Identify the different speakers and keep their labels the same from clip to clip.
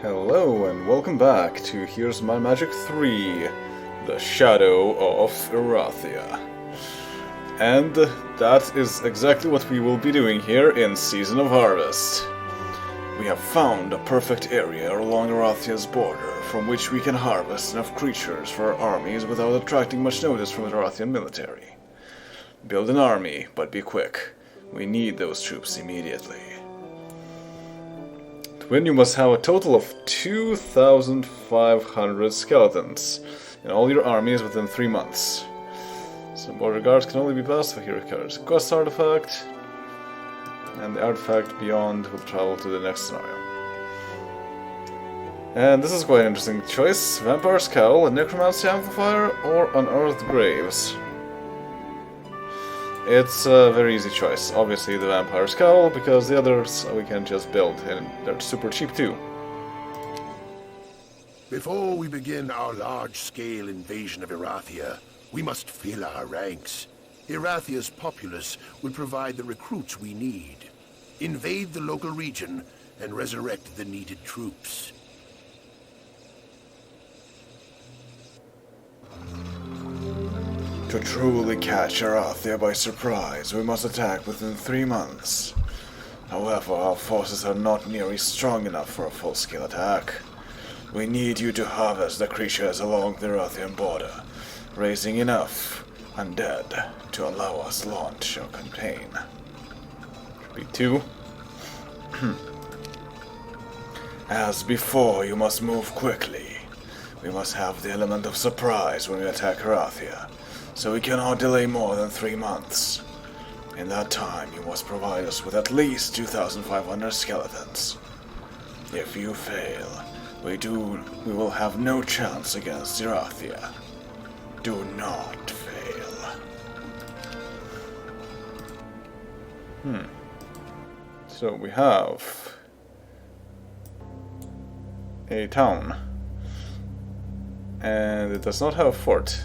Speaker 1: Hello and welcome back to Here's My Magic 3, The Shadow of Erathia. And that is exactly what we will be doing here in Season of Harvest. We have found a perfect area along Erathia's border from which we can harvest enough creatures for our armies without attracting much notice from the Erathian military. Build an army, but be quick. We need those troops immediately. To win, you must have a total of 2,500 skeletons in all your armies within 3 months. Some border guards can only be passed for hero cards. Quest artifact, and the artifact beyond will travel to the next scenario. And this is quite an interesting choice. Vampire's Cowl, a Necromancy Amplifier, or Unearthed Graves. It's a very easy choice. Obviously the Vampire's Cowl, because the others we can just build, and they're super cheap too.
Speaker 2: Before we begin our large-scale invasion of Erathia, we must fill our ranks. Erathia's populace will provide the recruits we need. Invade the local region and resurrect the needed troops.
Speaker 1: To truly catch Erathia by surprise, we must attack within 3 months. However, our forces are not nearly strong enough for a full-scale attack. We need you to harvest the creatures along the Erathian border, raising enough undead to allow us launch our campaign. Should be 2. As before, you must move quickly. We must have the element of surprise when we attack Erathia, so we cannot delay more than 3 months. In that time, you must provide us with at least 2,500 skeletons. If you fail, we will have no chance against Erathia. Do not fail. So we have a town, and it does not have a fort.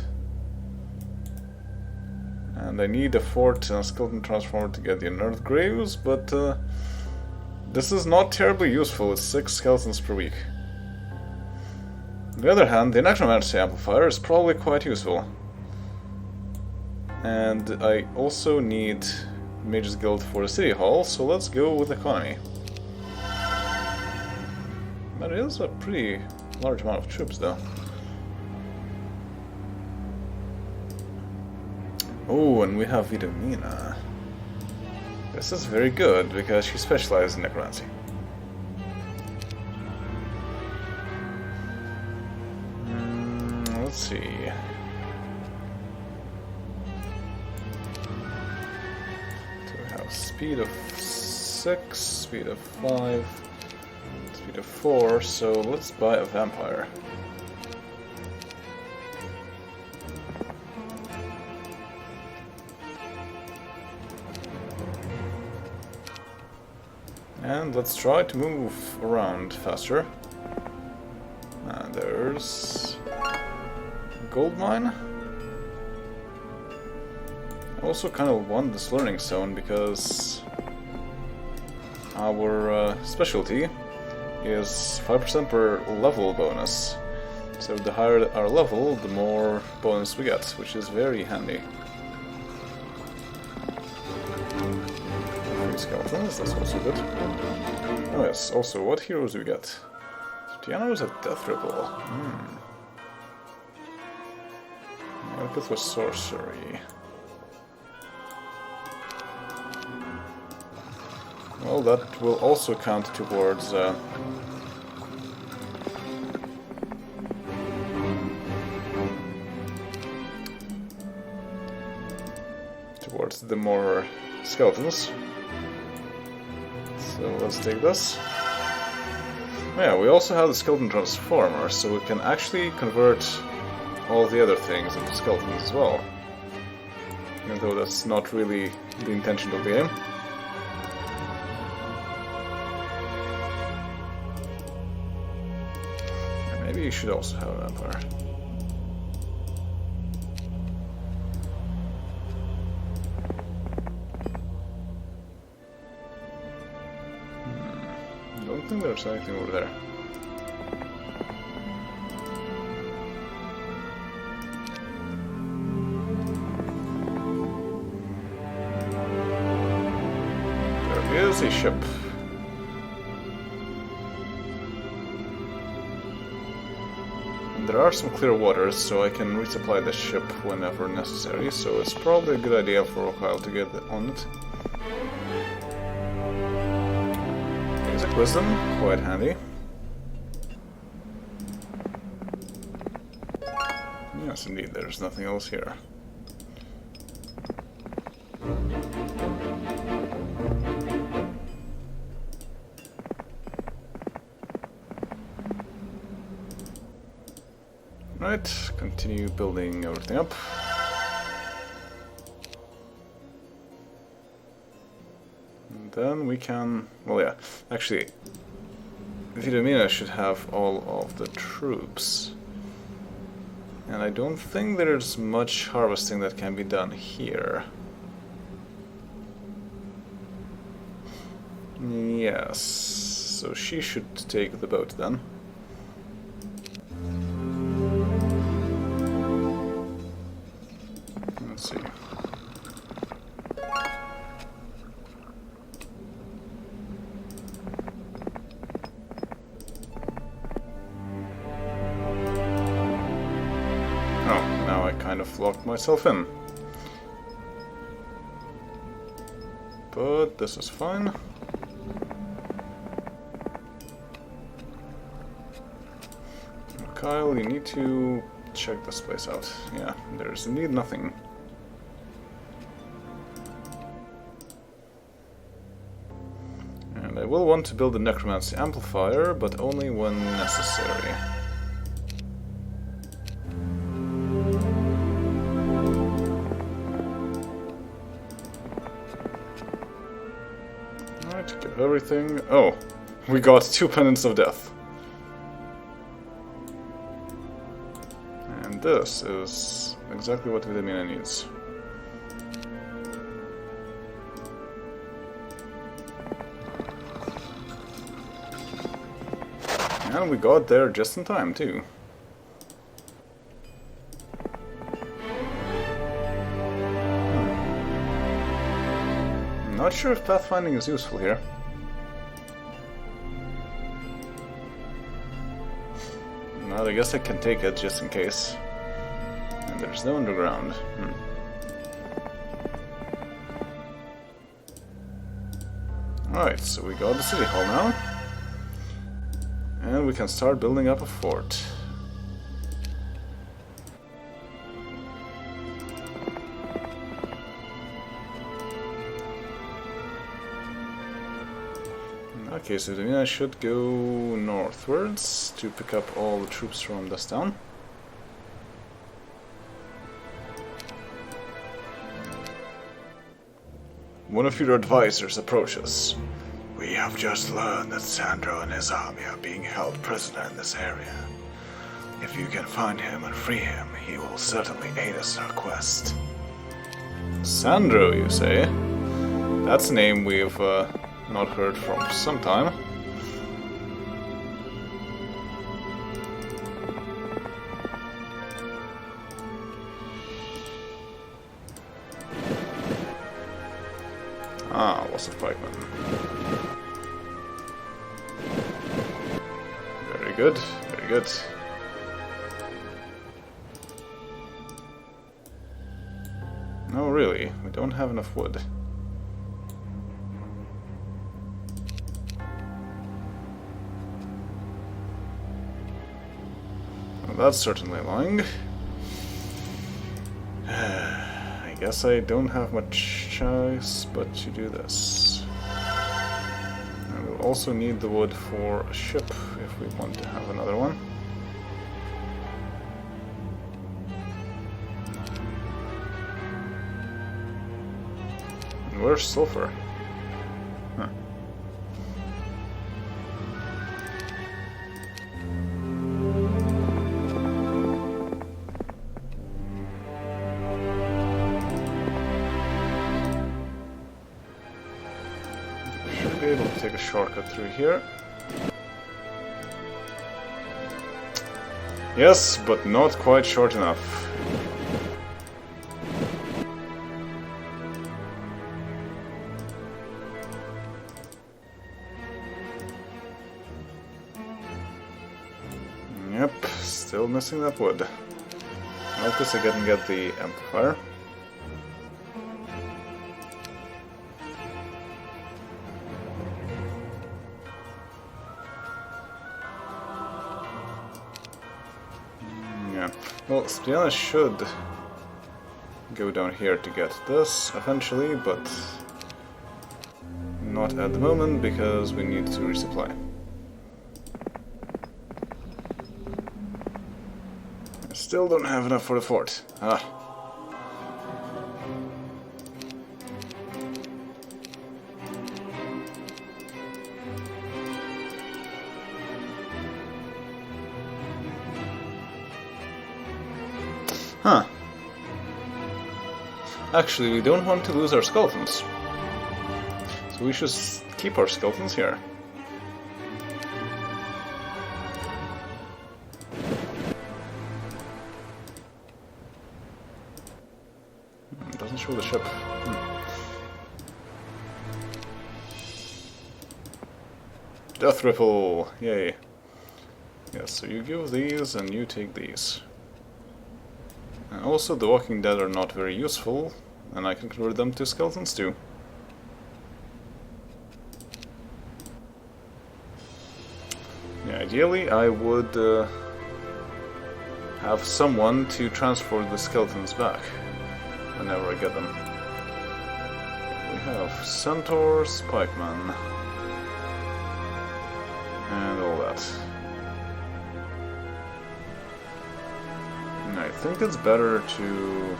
Speaker 1: And I need a fort and a skeleton transformer to get the unearthed graves, but this is not terribly useful. It's 6 skeletons per week. On the other hand, the Necromancy Amplifier is probably quite useful. And I also need Mage's Guild for the City Hall, so let's go with Economy. That is a pretty large amount of troops, though. Oh, and we have Vitamina. This is very good, because she specializes in necromancy. Let's see. So we have speed of 6, speed of 5, speed of 4, so let's buy a vampire. And let's try to move around faster. And there's a gold mine. I also kind of want this learning zone because our specialty is 5% per level bonus. So the higher our level, the more bonus we get, which is very handy. Skeletons, that's also good. Oh yes, also, what heroes do we get? Tiana is a death ripple. I'll go for sorcery. Well, that will also count towards towards the more skeletons. So let's take this. Yeah, we also have the skeleton transformer, so we can actually convert all the other things into skeletons as well. Even though that's not really the intention of the game. And maybe you should also have a vampire. I don't think there's anything over there. ship. And there are some clear waters, so I can resupply the ship whenever necessary, so it's probably a good idea for a while to get on it. Basic wisdom, quite handy. Yes, indeed, there's nothing else here. Right, continue building everything up. And then we can... well, yeah, actually, Vitamina should have all of the troops. And I don't think there's much harvesting that can be done here. Yes, so she should take the boat then. Let's see. Oh, now I kind of locked myself in. But this is fine. Kyle, you need to check this place out. Yeah, there's indeed nothing. And I will want to build a necromancy amplifier, but only when necessary. Alright, get everything. Oh, we got 2 pendants of death. And this is exactly what Vitamina needs. And we got there just in time, too. Not sure if pathfinding is useful here. Well, I guess I can take it just in case. And there's no underground. Alright, so we got the city hall now. And we can start building up a fort. Okay, so then I should go northwards to pick up all the troops from this town. One of your advisors approaches. We have just learned that Sandro and his army are being held prisoner in this area. If you can find him and free him, he will certainly aid us in our quest. Sandro, you say? That's a name we've not heard from some time. Ah, was a pikeman. Very good, very good. No, really, we don't have enough wood. Well, that's certainly lying. I guess I don't have much choice but to do this. I will also need the wood for a ship if we want to have another one. And where's sulfur? Huh. Be able to take a shortcut through here. Yes, but not quite short enough. Still missing that wood. Notice I didn't get the amplifier. Yeah. Well, Stiana should go down here to get this eventually, but not at the moment because we need to resupply. I still don't have enough for the fort. Ah. Huh. Actually, we don't want to lose our skeletons. So we should keep our skeletons here. Doesn't show the ship. Death Ripple! Yay. Yes, so you give these and you take these. And also, the Walking Dead are not very useful, and I can convert them to skeletons too. Yeah, ideally, I would have someone to transport the skeletons back whenever I get them. We have centaurs, pikemen, and all that. I think it's better to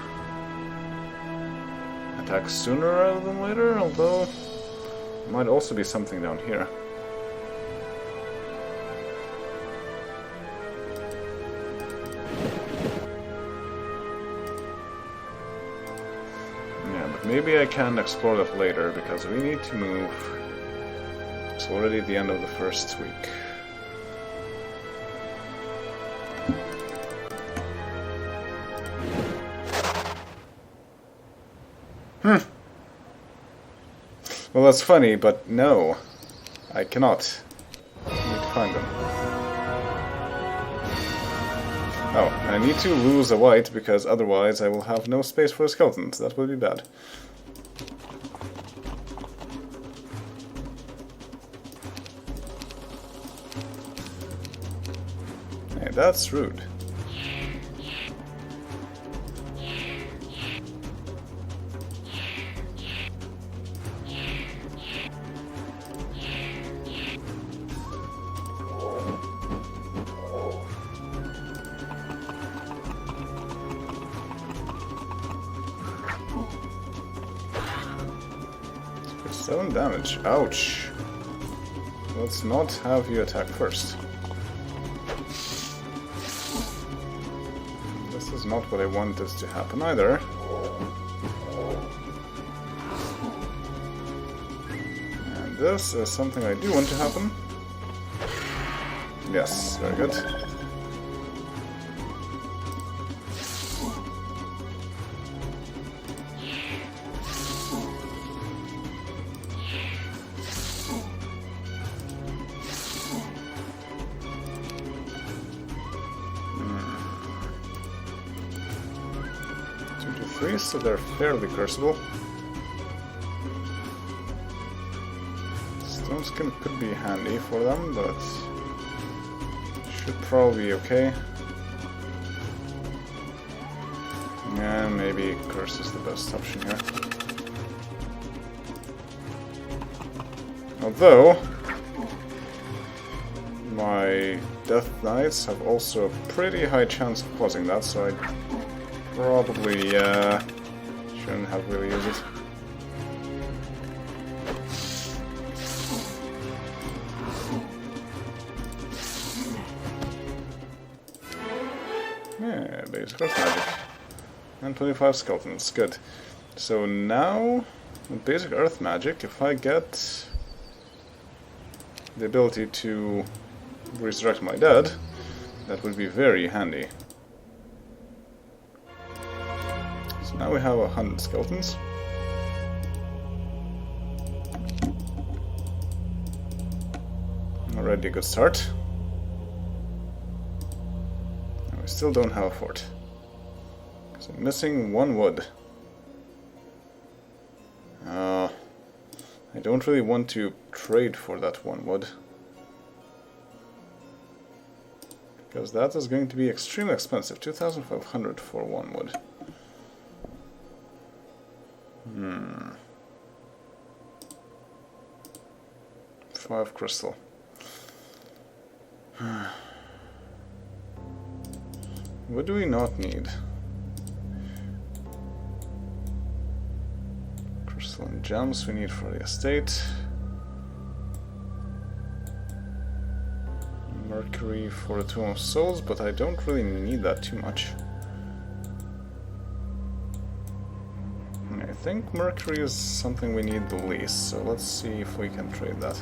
Speaker 1: attack sooner rather than later, although there might also be something down here. Yeah, but maybe I can explore that later, because we need to move. It's already the end of the first week. Well, that's funny, but no, I cannot. I need to find them. Oh, I need to lose a white, because otherwise I will have no space for skeletons. That would be bad. Hey, that's rude. Damage. Ouch. Let's not have you attack first. This is not what I wanted to happen either. And this is something I do want to happen. Yes, very good. So they're fairly curseable. Stone skin could be handy for them, but should probably be okay. Yeah, maybe curse is the best option here. Although my Death Knights have also a pretty high chance of causing that, so I probably shouldn't have really used it. Yeah, basic earth magic. And 25 skeletons, good. So now, with basic earth magic, if I get the ability to resurrect my dead, that would be very handy. Now we have 100 skeletons. Already a good start. I still don't have a fort. Because I'm missing 1 wood. I don't really want to trade for that 1 wood. Because that is going to be extremely expensive. 2,500 for 1 wood. 5 crystal. What do we not need? Crystal and gems we need for the estate. Mercury for the Tomb of Souls, but I don't really need that too much. I think Mercury is something we need the least, so let's see if we can trade that.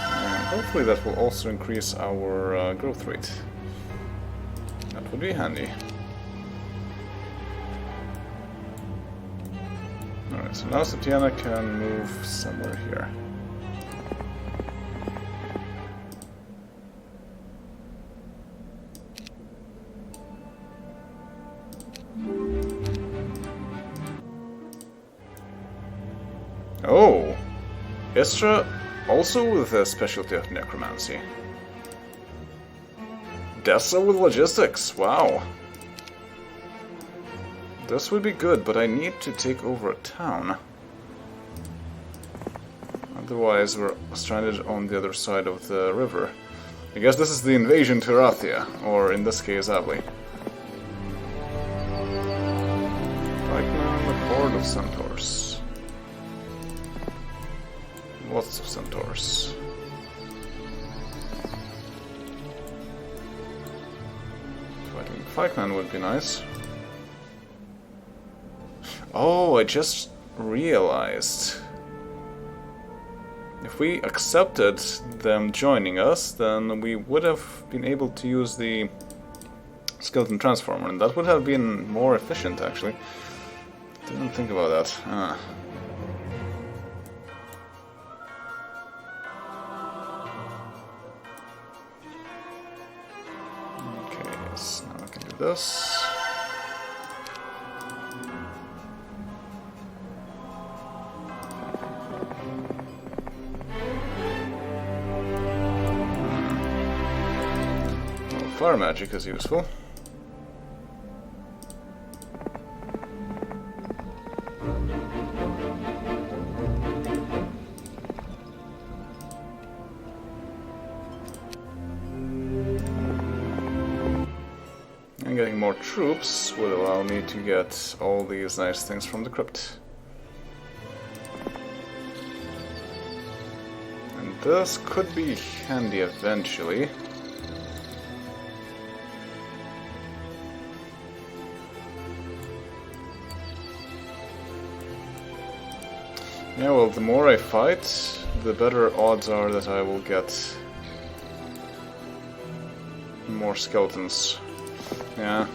Speaker 1: And hopefully that will also increase our growth rate. That would be handy. Alright, so now Satiana can move somewhere here. Oh! Istra also with a specialty of necromancy. Dessa with logistics, wow! This would be good, but I need to take over a town. Otherwise we're stranded on the other side of the river. I guess this is the invasion to Erathia, or in this case, Avli. Pikeman, the Horde of Centaurs. Lots of centaurs. Fighting Pikeman would be nice. Oh, I just realized. If we accepted them joining us, then we would have been able to use the skeleton transformer, and that would have been more efficient, actually. Didn't think about that. Okay, so now I can do this. Fire magic is useful. And getting more troops would allow me to get all these nice things from the crypt. And this could be handy eventually. Yeah, well, the more I fight, the better odds are that I will get more skeletons. Yeah.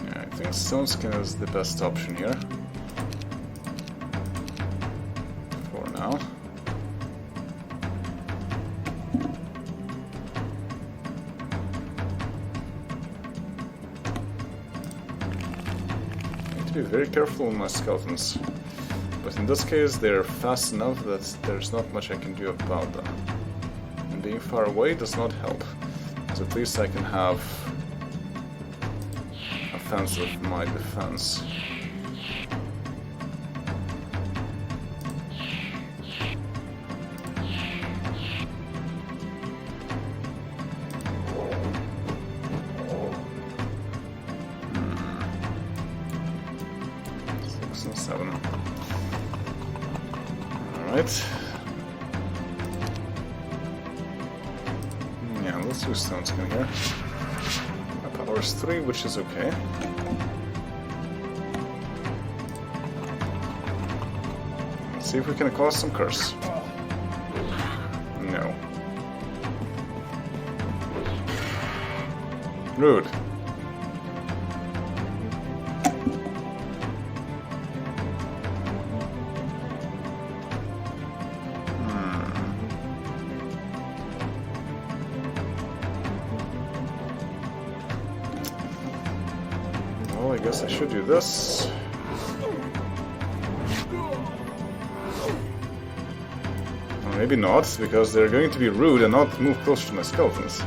Speaker 1: Yeah, I think stone skin is the best option here. Be very careful with my skeletons, but in this case they're fast enough that there's not much I can do about them. And being far away does not help, so at least I can have a fence of my defense. Alright. Yeah, let's do stone skin here. My power is 3, which is okay. Let's see if we can cause some curse. No. Rude. Well, I guess I should do this. Or maybe not, because they're going to be rude and not move closer to my skeletons.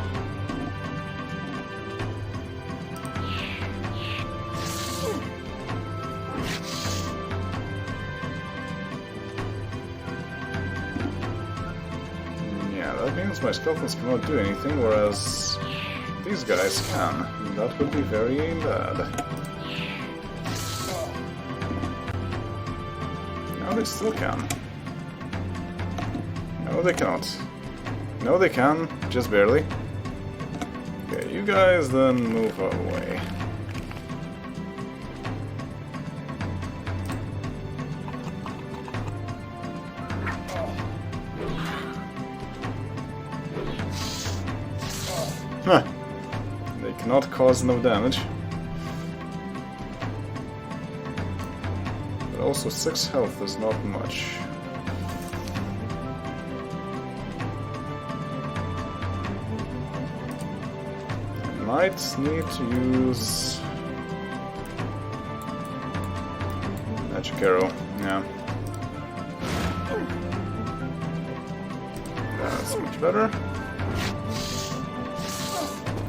Speaker 1: Yeah, that means my skeletons cannot do anything, whereas these guys can. That would be very bad. No, they still can. No, they cannot. No, they can, just barely. Okay, you guys then move away. Huh. They cannot cause no damage. But also 6 health is not much. Might need to use magic arrow. Yeah, that's much better.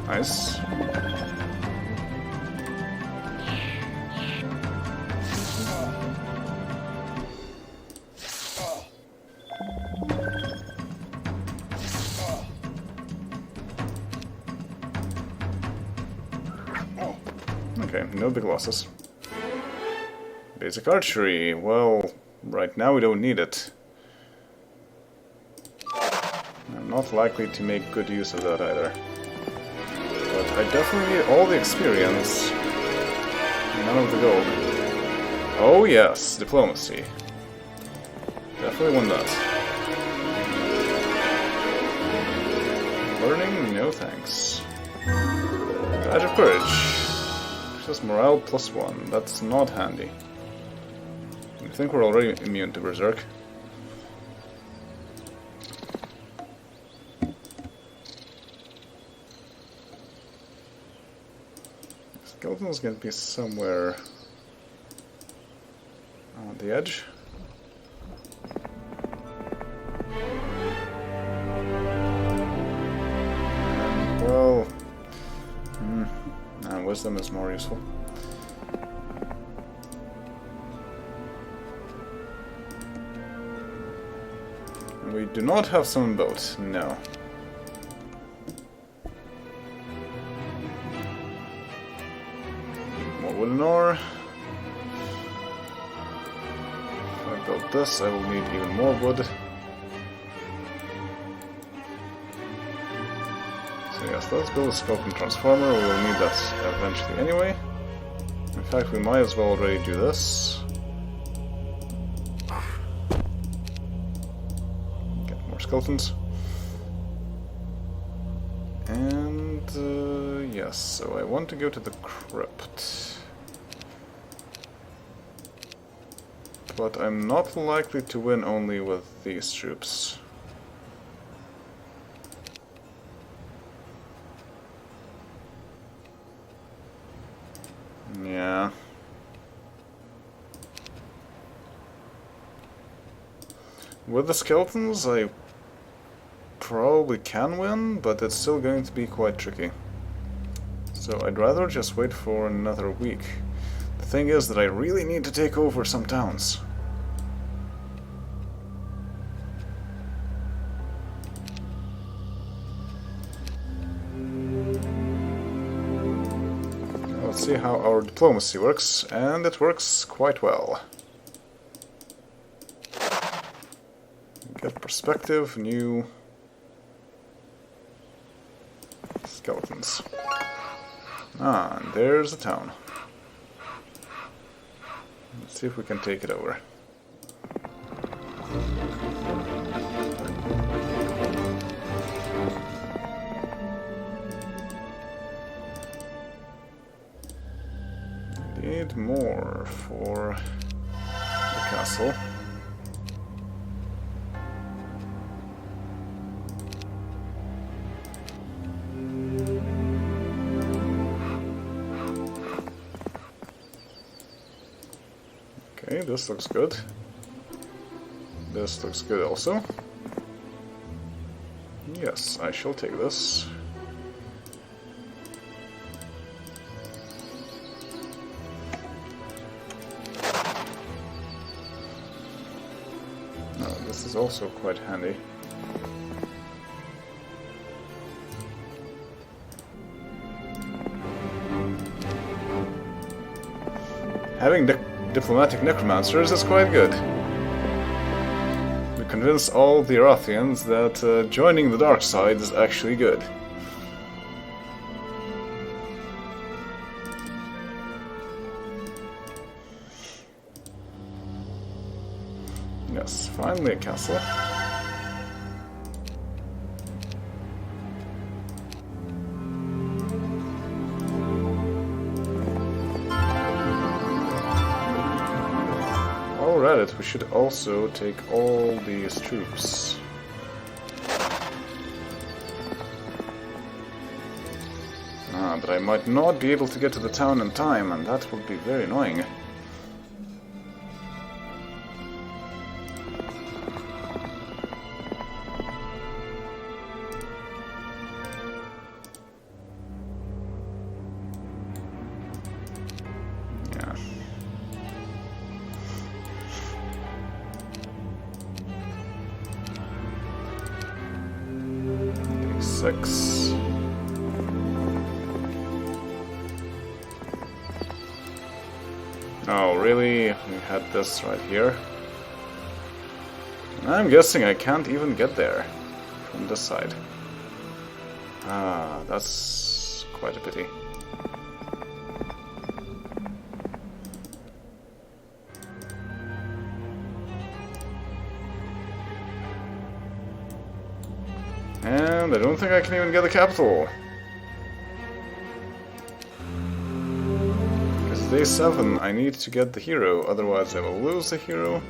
Speaker 1: Nice. Okay, no big losses. Basic archery. Well, right now we don't need it. I'm not likely to make good use of that either. But I definitely need all the experience. None of the gold. Oh yes, diplomacy. Definitely want that. Learning? No thanks. Badge of Courage. Just morale +1. That's not handy. I think we're already immune to Berserk. Skeleton's gonna be somewhere on the edge. Well, wisdom is more useful. We do not have summon boat, no. More wooden ore. If I build this, I will need even more wood. So yes, let's build a skeleton transformer. We will need that eventually anyway. In fact, we might as well already do this. Get more skeletons. And yes, so I want to go to the crypt. But I'm not likely to win only with these troops. Yeah. With the skeletons, I probably can win, but it's still going to be quite tricky. So I'd rather just wait for another week. The thing is that I really need to take over some towns. Let's see how our diplomacy works, and it works quite well. Get perspective, new skeletons. Ah, and there's the town. Let's see if we can take it over. Need more for the castle. Okay, this looks good. This looks good also. Yes, I shall take this. This is also quite handy. Having diplomatic necromancers is quite good. We convince all the Erathians that joining the dark side is actually good. Yes, finally a castle. While we're at it, we should also take all these troops. But I might not be able to get to the town in time, and that would be very annoying. Six. Oh, really? We had this right here. I'm guessing I can't even get there from this side. Ah, that's quite a pity. And I don't think I can even get the capital. Because day 7, I need to get the hero, otherwise I will lose the hero.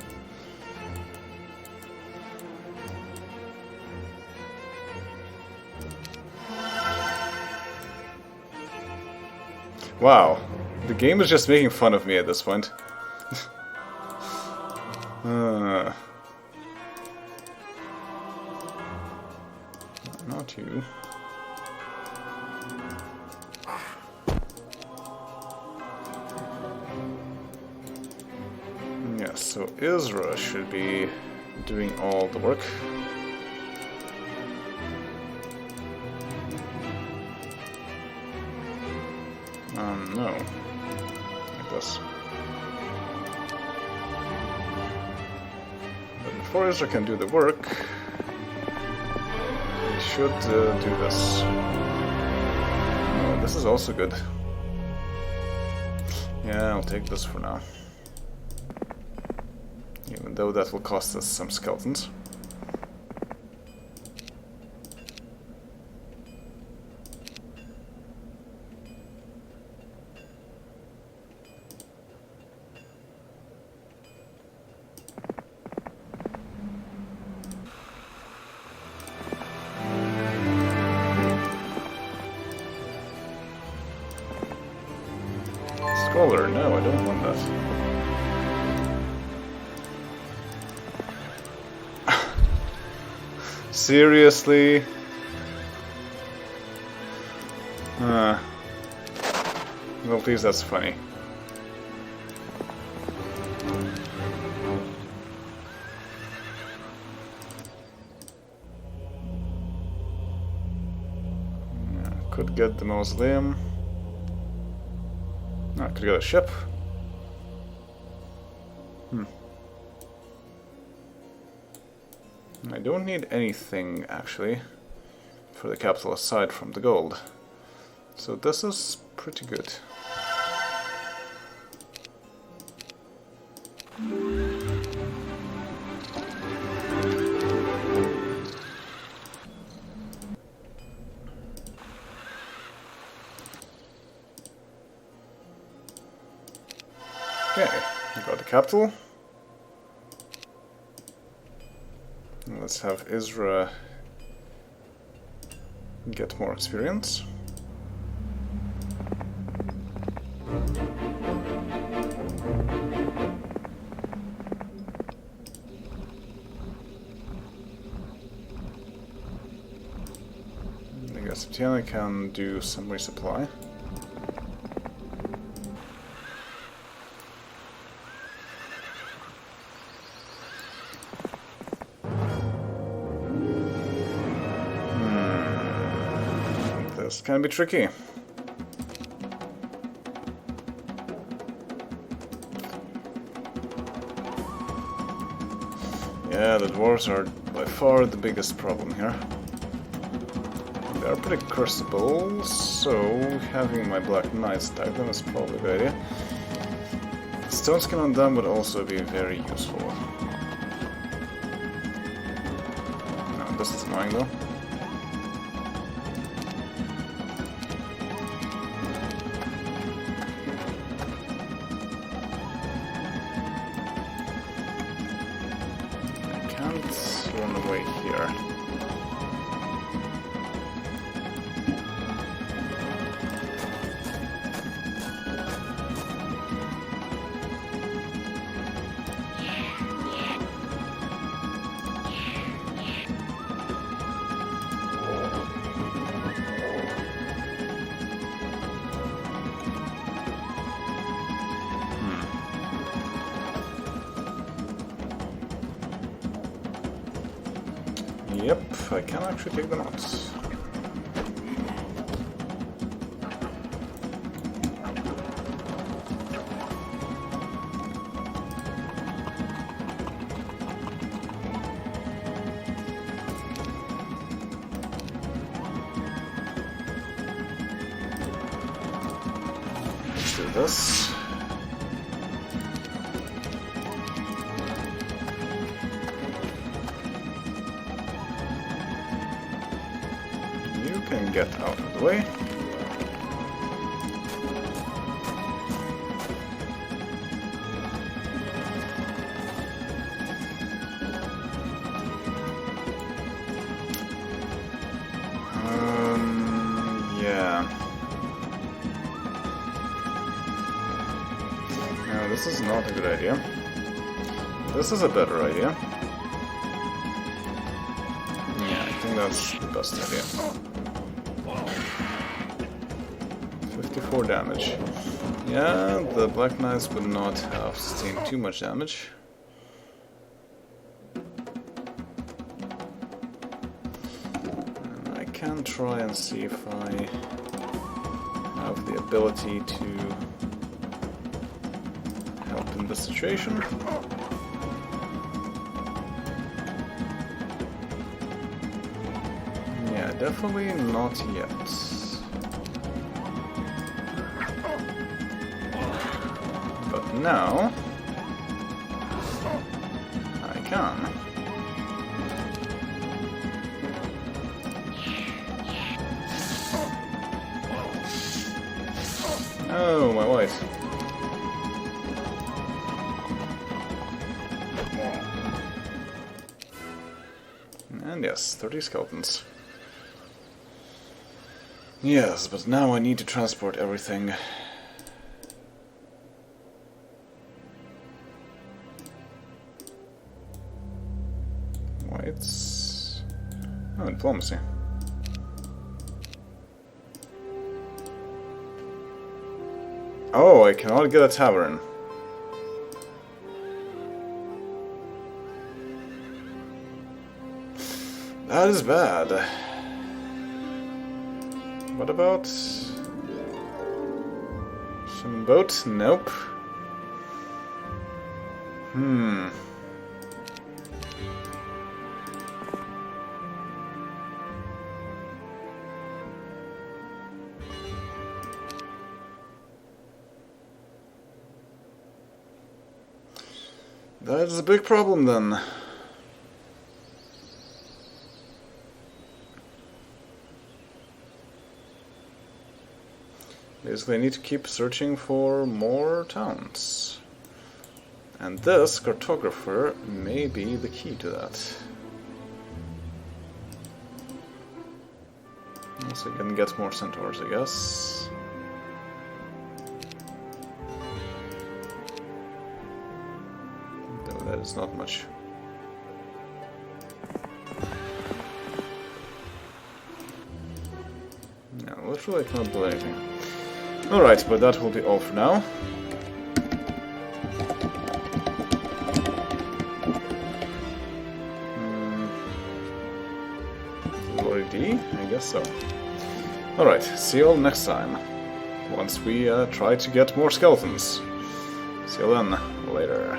Speaker 1: Wow, the game is just making fun of me at this point. Not you. Yes, so Isra should be doing all the work. No. Like this. But before Isra can do the work, should do this. Oh, this is also good. Yeah, I'll take this for now. Even though that will cost us some skeletons. Scholar, no, I don't want that. Seriously? Well, please, that's funny. Yeah, could get the mausoleum. I could get a ship. I don't need anything, actually, for the capital aside from the gold. So this is pretty good. Okay, we got the capital. Let's have Isra get more experience. I guess Tiana can do some resupply. This can be tricky. Yeah, the dwarves are by far the biggest problem here. They are pretty curseable, so having my Black Knights attack them is probably a good idea. Stone Skin on them would also be very useful. No, this is annoying though. I can't run away here. Yep, I can actually take them out. Let's do this. Can get out of the way. Yeah. No, this is not a good idea. This is a better idea. Yeah, I think that's the best idea. 54 damage. Yeah, the Black Knights would not have sustained too much damage. And I can try and see if I have the ability to help in this situation. Yeah, definitely not yet. Now, I can. Oh, my wife. And yes, 30 skeletons. Yes, but now I need to transport everything. Whites. Oh, diplomacy. Oh, I cannot get a tavern. That is bad. What about some boat? Nope. That is a big problem then. Basically, I need to keep searching for more towns. And this cartographer may be the key to that. So you can get more centaurs, I guess. Though that is not much. No, literally I cannot do anything. Alright, but that will be all for now. Glory D? I guess so. Alright, see you all next time. Once we try to get more skeletons. See you then, later.